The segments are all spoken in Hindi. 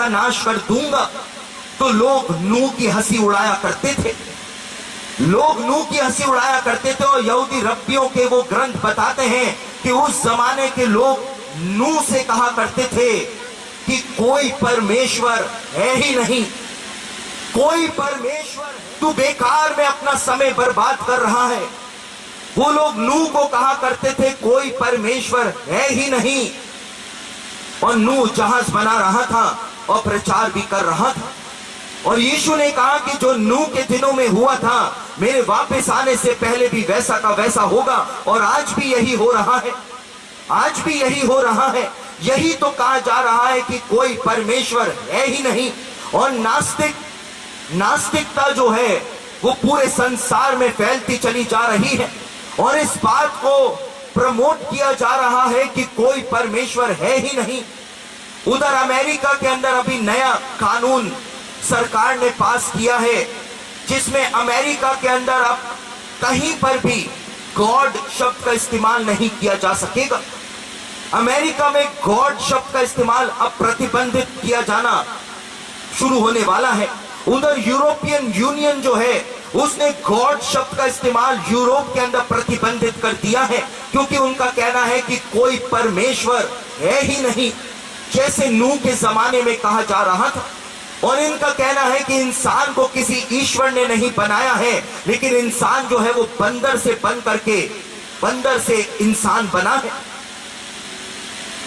का नाश कर दूंगा। तो लोग नूह की हंसी उड़ाया करते थे, लोग नूह की हंसी उड़ाया करते थे। और यहूदी रब्बियों के वो ग्रंथ बताते हैं कि उस जमाने के लोग नूह से कहा करते थे कि कोई परमेश्वर है ही नहीं, कोई परमेश्वर, तू बेकार में अपना समय बर्बाद कर रहा है। वो लोग नूह को कहा करते थे कोई परमेश्वर है ही नहीं। और नूह जहाज बना रहा था और प्रचार भी कर रहा था। और यीशु ने कहा कि जो नूह के दिनों में हुआ था मेरे वापस आने से पहले भी वैसा का वैसा होगा। और आज भी यही हो रहा है, आज भी यही हो रहा है। यही तो कहा जा रहा है कि कोई परमेश्वर है ही नहीं। और नास्तिकता जो है वो पूरे संसार में फैलती चली जा रही है। और इस बात को प्रमोट किया जा रहा है कि कोई परमेश्वर है ही नहीं। उधर अमेरिका के अंदर अभी नया कानून सरकार ने पास किया है जिसमें अमेरिका के अंदर अब कहीं पर भी गॉड शब्द का इस्तेमाल नहीं किया जा सकेगा। अमेरिका में गॉड शब्द का इस्तेमाल अब प्रतिबंधित किया जाना शुरू होने वाला है। उधर यूरोपियन यूनियन जो है उसने गॉड शब्द का इस्तेमाल यूरोप के अंदर प्रतिबंधित कर दिया है, क्योंकि उनका कहना है कि कोई परमेश्वर है ही नहीं, जैसे नूह के जमाने में कहा जा रहा था। और इनका कहना है कि इंसान को किसी ईश्वर ने नहीं बनाया है, लेकिन इंसान जो है वो बंदर से बन करके बंदर से इंसान बना है।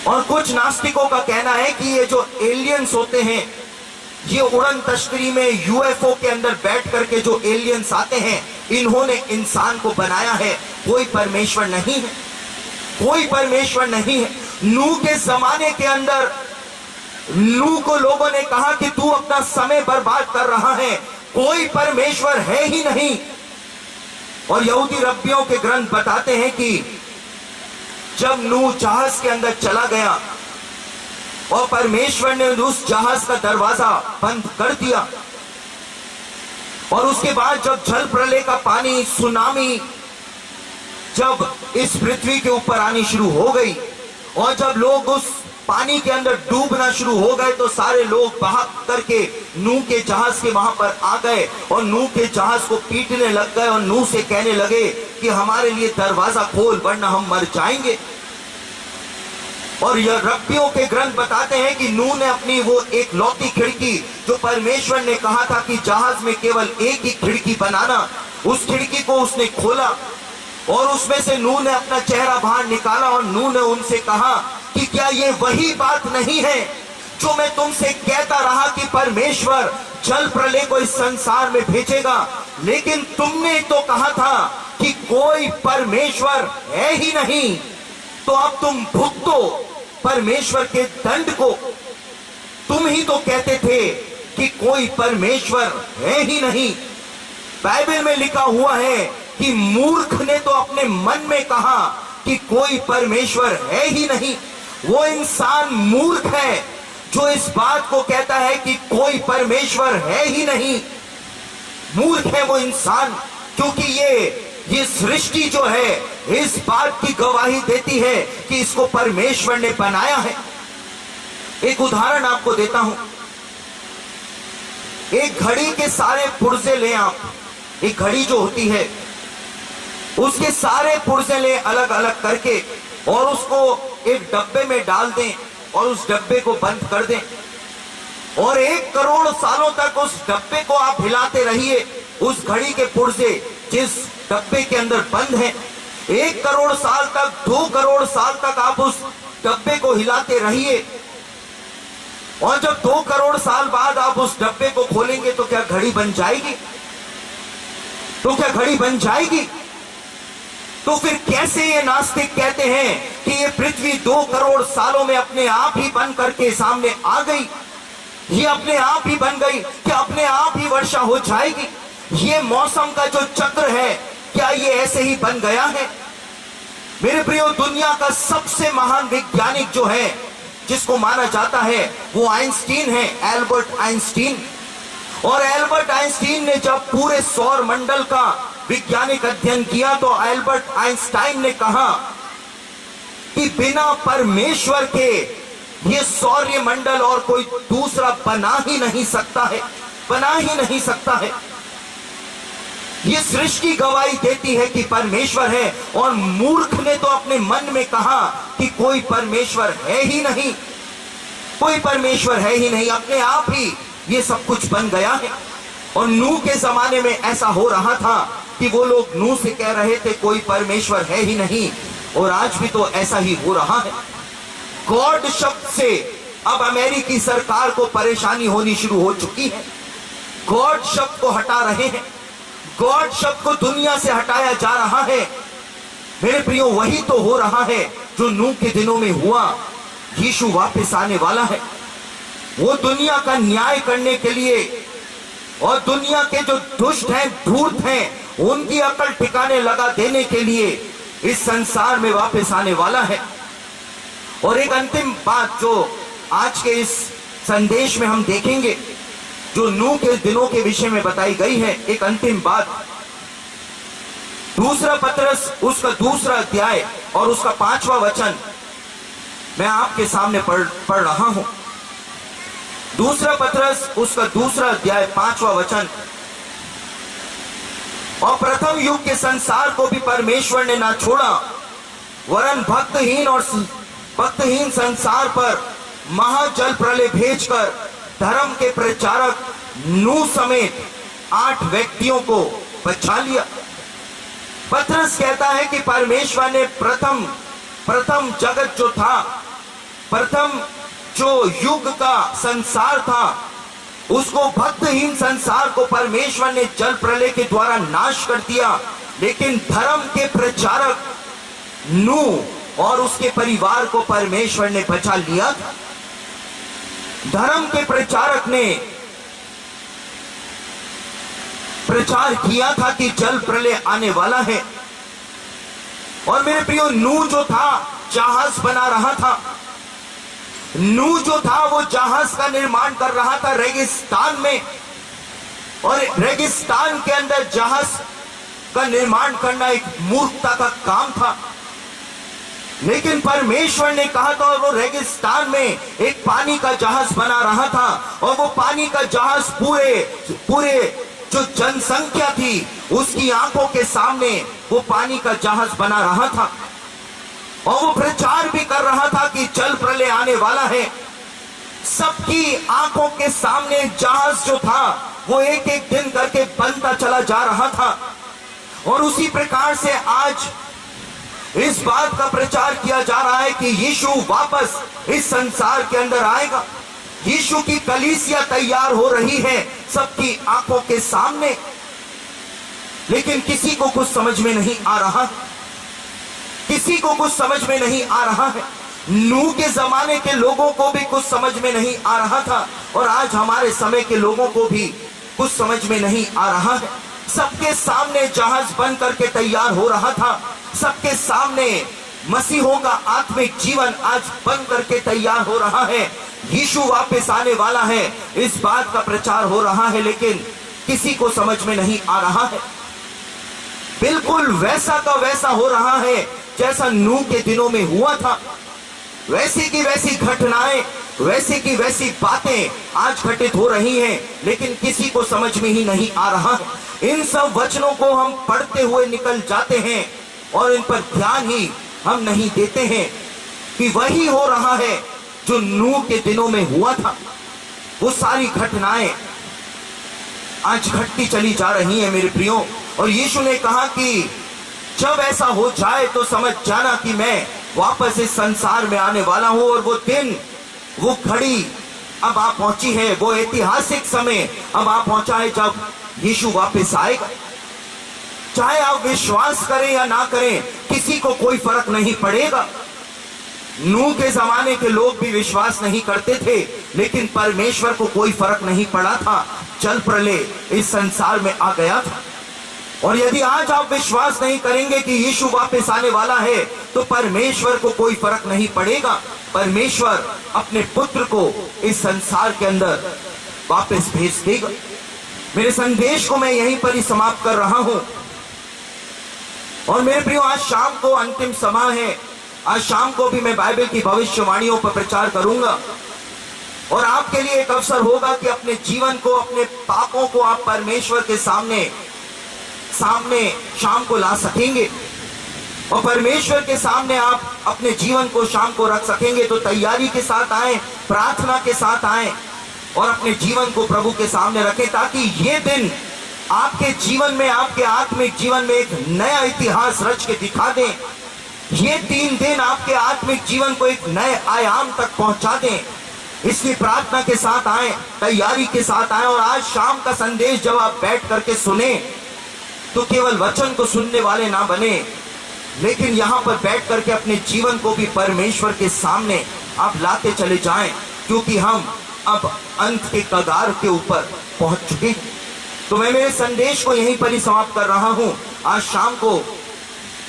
और कुछ नास्तिकों का कहना है कि ये जो एलियंस होते हैं, ये उड़न तश्करी में यूएफओ के अंदर बैठ करके जो एलियंस आते हैं, इन्होंने इंसान को बनाया है, कोई परमेश्वर नहीं है, कोई परमेश्वर नहीं है। नूह के जमाने के अंदर नूह को लोगों ने कहा कि तू अपना समय बर्बाद कर रहा है, कोई परमेश्वर है ही नहीं। और यहूदी रब्बियों के ग्रंथ बताते हैं कि जब नूह जहाज के अंदर चला गया और परमेश्वर ने उस जहाज का दरवाजा बंद कर दिया, और उसके बाद जब जल प्रलय का पानी, सुनामी जब इस पृथ्वी के ऊपर आनी शुरू हो गई और जब लोग उस पानी के अंदर डूबना शुरू हो गए, तो सारे लोग भाग करके नूह के जहाज के वहां पर आ गए और नूह के जहाज को पीटने लग गए और नूह से कहने लगे कि हमारे लिए दरवाजा खोल वरना हम मर जाएंगे। और यह रब्बियों के ग्रंथ बताते हैं कि नूह ने अपनी वो एक लौती खिड़की जो परमेश्वर ने कहा था कि जहाज में केवल एक ही खिड़की बनाना, उस खिड़की को उसने खोला और उसमें से नूह ने अपना चेहरा बाहर निकाला और नूह ने उनसे कहा कि क्या ये वही बात नहीं है जो मैं तुमसे कहता रहा कि परमेश्वर जल प्रलय को इस संसार में भेजेगा, लेकिन तुमने तो कहा था कि कोई परमेश्वर है ही नहीं, तो अब तुम भुगतो परमेश्वर के दंड को। तुम ही तो कहते थे कि कोई परमेश्वर है ही नहीं। बाइबल में लिखा हुआ है कि मूर्ख ने तो अपने मन में कहा कि कोई परमेश्वर है ही नहीं। वो इंसान मूर्ख है जो इस बात को कहता है कि कोई परमेश्वर है ही नहीं। मूर्ख है वो इंसान, क्योंकि ये सृष्टि जो है इस बात की गवाही देती है कि इसको परमेश्वर ने बनाया है। एक उदाहरण आपको देता हूं। एक घड़ी के सारे पुर्जे लें आप, एक घड़ी जो होती है उसके सारे पुर्जे लें अलग अलग करके और उसको एक डब्बे में डाल दें और उस डब्बे को बंद कर दें और 1 करोड़ सालों तक उस डब्बे को आप हिलाते रहिए। उस घड़ी के पुर्जे जिस डब्बे के अंदर बंद हैं, 1 करोड़ साल तक, 2 करोड़ साल तक आप उस डब्बे को हिलाते रहिए और जब 2 करोड़ साल बाद आप उस डब्बे को खोलेंगे तो क्या घड़ी बन जाएगी? तो क्या घड़ी बन जाएगी? तो फिर कैसे ये नास्तिक कहते हैं कि ये पृथ्वी 2 करोड़ सालों में अपने आप ही बन करके सामने आ गई, ये अपने आप ही बन गई, क्या अपने आप ही वर्षा हो जाएगी? ये मौसम का जो चक्र है क्या ये ऐसे ही बन गया है? मेरे प्रियो, दुनिया का सबसे महान वैज्ञानिक जो है जिसको माना जाता है वो आइंस्टीन है, एल्बर्ट आइंस्टीन। और एल्बर्ट आइंस्टीन ने जब पूरे सौर मंडल का वैज्ञानिक अध्ययन किया तो एल्बर्ट आइंस्टाइन ने कहा कि बिना परमेश्वर के ये सौर्य मंडल और कोई दूसरा बना ही नहीं सकता है, बना ही नहीं सकता है। ये सृष्टि गवाही देती है कि परमेश्वर है, और मूर्ख ने तो अपने मन में कहा कि कोई परमेश्वर है ही नहीं, कोई परमेश्वर है ही नहीं। अपने आप ही ये सब कुछ बन गया है। और नूह के जमाने में ऐसा हो रहा था कि वो लोग नूह से कह रहे थे कोई परमेश्वर है ही नहीं, और आज भी तो ऐसा ही हो रहा है। गॉड शब्द से अब अमेरिकी सरकार को परेशानी होनी शुरू हो चुकी है। गॉड शब्द को हटा रहे हैं, गॉड शब्द को दुनिया से हटाया जा रहा है। मेरे प्रियो, वही तो हो रहा है जो नूह के दिनों में हुआ। यीशु वापस आने वाला है, वो दुनिया का न्याय करने के लिए, और दुनिया के जो दुष्ट हैं, धूर्त हैं, उनकी अकल ठिकाने लगा देने के लिए इस संसार में वापस आने वाला है। और एक अंतिम बात जो आज के इस संदेश में हम देखेंगे, जो नूह के दिनों के विषय में बताई गई है, एक अंतिम बात, दूसरा पतरस उसका दूसरा अध्याय और उसका 5वां वचन मैं आपके सामने पढ़ रहा हूं। दूसरा पतरस उसका दूसरा अध्याय 5वां वचन। और प्रथम युग के संसार को भी परमेश्वर ने ना छोड़ा, वरन भक्तहीन संसार पर महाजल प्रलय भेजकर धर्म के प्रचारक नूह समेत 8 व्यक्तियों को बचा लिया। पतरस कहता है कि परमेश्वर ने प्रथम जगत जो था, प्रथम जो युग का संसार था, उसको भक्तहीन संसार को परमेश्वर ने जल प्रलय के द्वारा नाश कर दिया, लेकिन धर्म के प्रचारक नूह और उसके परिवार को परमेश्वर ने बचा लिया। धर्म के प्रचारक ने प्रचार किया था कि जल प्रलय आने वाला है। और मेरे प्रियो, नूह जो था जहाज बना रहा था, नूह जो था वो जहाज का निर्माण कर रहा था रेगिस्तान में, और रेगिस्तान के अंदर जहाज का निर्माण करना एक मूर्खता का काम था। लेकिन परमेश्वर ने कहा था, और वो रेगिस्तान में एक पानी का जहाज बना रहा था, और वो पानी का जहाज पूरे जो जनसंख्या थी उसकी आंखों के सामने वो पानी का जहाज बना रहा था, और वो प्रचार भी कर रहा था कि जल प्रलय आने वाला है। सबकी आंखों के सामने जहाज जो था वो एक एक दिन करके बनता चला जा रहा था। और उसी प्रकार से आज इस बात का प्रचार किया जा रहा है कि यीशु वापस इस संसार के अंदर आएगा। यीशु की कलीसिया तैयार हो रही है सबकी आंखों के सामने, लेकिन किसी को कुछ समझ में नहीं आ रहा, किसी को कुछ समझ में नहीं आ रहा है। नूह के जमाने के लोगों को भी कुछ समझ में नहीं आ रहा था, और आज हमारे समय के लोगों को भी कुछ समझ में नहीं आ रहा है। सबके सामने जहाज बन करके तैयार हो रहा था, सबके सामने मसीहों का आत्मिक जीवन आज बन करके तैयार हो रहा है। यीशु वापस आने वाला है, इस बात का प्रचार हो रहा है, लेकिन किसी को समझ में नहीं आ रहा है। बिल्कुल वैसा का वैसा हो रहा है जैसा नूह के दिनों में हुआ था। वैसी की वैसी घटनाएं, वैसी की वैसी बातें आज घटित हो रही हैं, लेकिन किसी को समझ में ही नहीं आ रहा है। इन सब वचनों को हम पढ़ते हुए निकल जाते हैं और इन पर ध्यान ही हम नहीं देते हैं कि वही हो रहा है जो नूह के दिनों में हुआ था। वो सारी घटनाएं आज घटती चली जा रही हैं मेरे प्रियो। और यीशु ने कहा कि जब ऐसा हो जाए तो समझ जाना कि मैं वापस इस संसार में आने वाला हूं। और वो दिन, वो घड़ी अब आ पहुंची है, वो ऐतिहासिक समय अब आ पहुंचा है जब यीशु वापस आएगा। चाहे आप विश्वास करें या ना करें, किसी को कोई फर्क नहीं पड़ेगा। नूह के जमाने के लोग भी विश्वास नहीं करते थे, लेकिन परमेश्वर को कोई फर्क नहीं पड़ा था। जल प्रलय इस संसार में आ गया था। और यदि आज आप विश्वास नहीं करेंगे कि यीशु वापस आने वाला है, तो परमेश्वर को कोई फर्क नहीं पड़ेगा। परमेश्वर अपने पुत्र को इस संसार के अंदर वापस भेज देगा। मेरे संदेश को मैं यहीं पर ही समाप्त कर रहा हूं। और मेरे प्रियो, आज शाम को अंतिम समय है। आज शाम को भी मैं बाइबल की भविष्यवाणियों पर प्रचार करूंगा और आपके लिए एक अवसर होगा कि अपने जीवन को, अपने पापों को आप परमेश्वर के सामने शाम को ला सकेंगे और परमेश्वर के सामने आप अपने जीवन को शाम को रख सकेंगे। तो तैयारी के साथ आए, प्रार्थना के साथ आए और अपने जीवन को प्रभु के सामने रखें, ताकि ये दिन आपके जीवन में, आपके आत्मिक जीवन में एक नया इतिहास रच के दिखा दें। ये 3 दिन आपके आत्मिक जीवन को एक नए आयाम तक पहुंचा दें। इसकी प्रार्थना के साथ आए, तैयारी के साथ आए और आज शाम का संदेश जब आप बैठ करके सुने तो केवल वचन को सुनने वाले ना बने, लेकिन यहां पर बैठ करके अपने जीवन को भी परमेश्वर के सामने आप लाते चले जाएं, क्योंकि हम अब अंत के कगार के ऊपर पहुंच चुके हैं। तो मैं मेरे संदेश को यहीं पर ही समाप्त कर रहा हूं। आज शाम को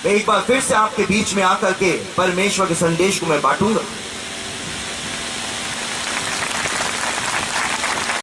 मैं एक बार फिर से आपके बीच में आकर के परमेश्वर के संदेश को मैं बांटूंगा।